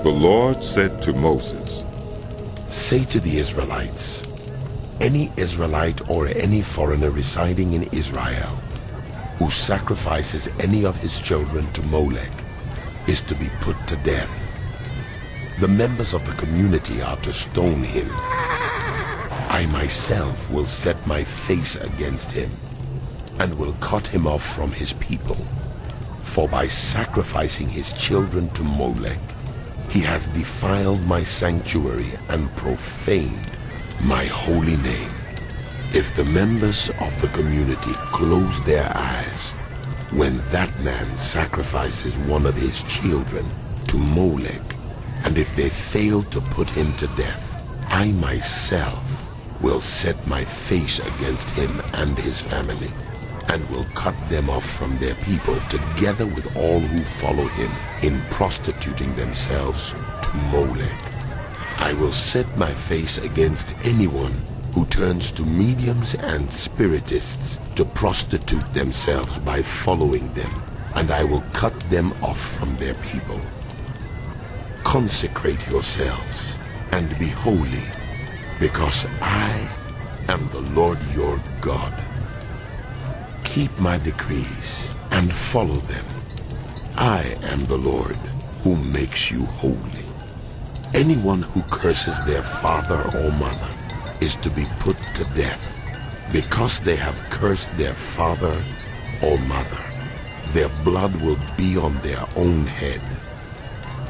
The Lord said to Moses, Say to the Israelites, any Israelite or any foreigner residing in Israel who sacrifices any of his children to Molech is to be put to death. The members of the community are to stone him. I myself will set my face against him and will cut him off from his people. For by sacrificing his children to Molech, he has defiled my sanctuary and profaned my holy name. If the members of the community close their eyes when that man sacrifices one of his children to Molech, and if they fail to put him to death, I myself will set my face against him and his family, and will cut them off from their people, together with all who follow him in prostituting themselves to Molech. I will set my face against anyone who turns to mediums and spiritists to prostitute themselves by following them, and I will cut them off from their people. Consecrate yourselves and be holy, because I am the Lord your God. Keep my decrees and follow them. I am the Lord who makes you holy. Anyone who curses their father or mother is to be put to death, because they have cursed their father or mother. Their blood will be on their own head.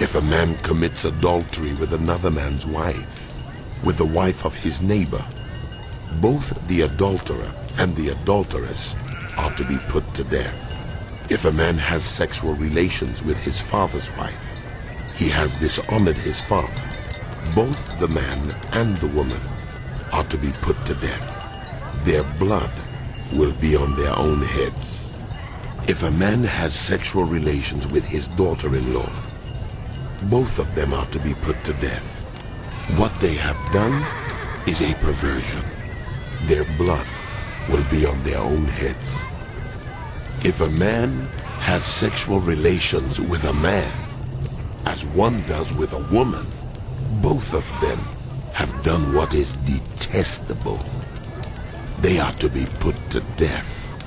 If a man commits adultery with another man's wife, with the wife of his neighbor, both the adulterer and the adulteress are to be put to death. If a man has sexual relations with his father's wife, he has dishonored his father. Both the man and the woman are to be put to death. Their blood will be on their own heads. If a man has sexual relations with his daughter-in-law, both of them are to be put to death. What they have done is a perversion. Their blood will be on their own heads. If a man has sexual relations with a man, as one does with a woman, both of them have done what is detestable. They are to be put to death.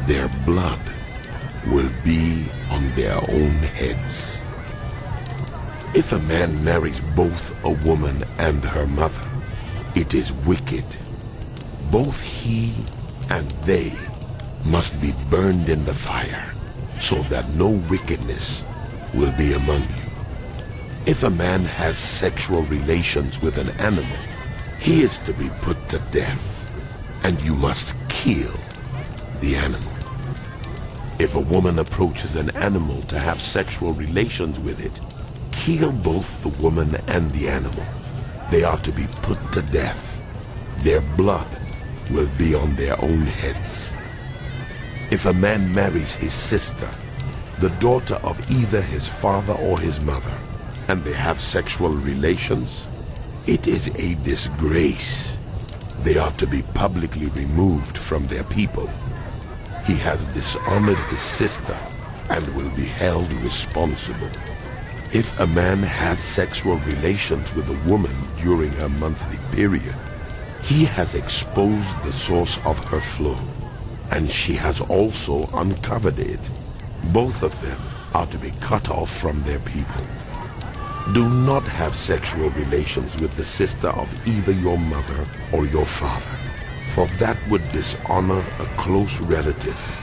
Their blood will be on their own heads. If a man marries both a woman and her mother, it is wicked. Both he and they must be burned in the fire, so that no wickedness will be among you. If a man has sexual relations with an animal, he is to be put to death, and you must kill the animal. If a woman approaches an animal to have sexual relations with it, kill both the woman and the animal. They are to be put to death. Their blood will be on their own heads. If a man marries his sister, the daughter of either his father or his mother, and they have sexual relations, it is a disgrace. They are to be publicly removed from their people. He has dishonored his sister and will be held responsible. If a man has sexual relations with a woman during her monthly period, he has exposed the source of her flow, and she has also uncovered it. Both of them are to be cut off from their people. Do not have sexual relations with the sister of either your mother or your father, for that would dishonor a close relative.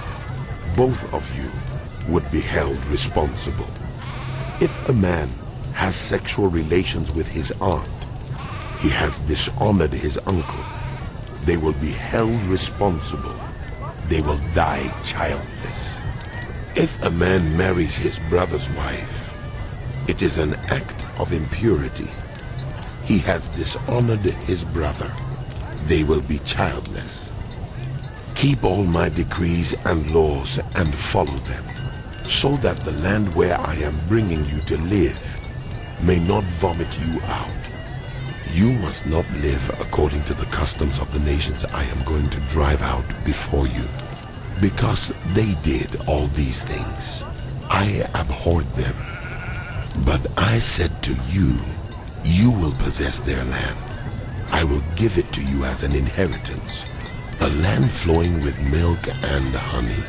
Both of you would be held responsible. If a man has sexual relations with his aunt, he has dishonored his uncle. They will be held responsible. They will die childless. If a man marries his brother's wife, it is an act of impurity. He has dishonored his brother. They will be childless. Keep all my decrees and laws and follow them, so that the land where I am bringing you to live may not vomit you out. You must not live according to the customs of the nations I am going to drive out before you, because they did all these things. I abhorred them. But I said to you, you will possess their land. I will give it to you as an inheritance, a land flowing with milk and honey.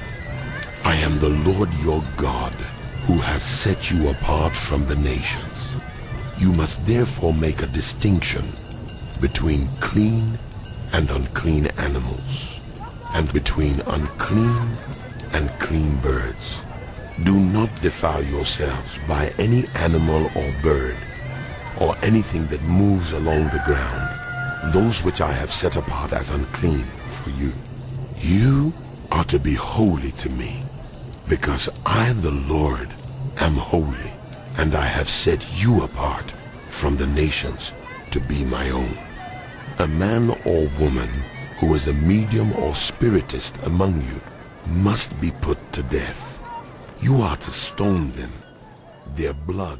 I am the Lord your God, who has set you apart from the nations. You must therefore make a distinction between clean and unclean animals, and between unclean and clean birds. Do not defile yourselves by any animal or bird, or anything that moves along the ground, those which I have set apart as unclean for you. You are to be holy to me, because I, the Lord, am holy, and I have set you apart from the nations to be my own. A man or woman who is a medium or spiritist among you must be put to death. You are to stone them. Their blood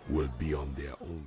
will be on their own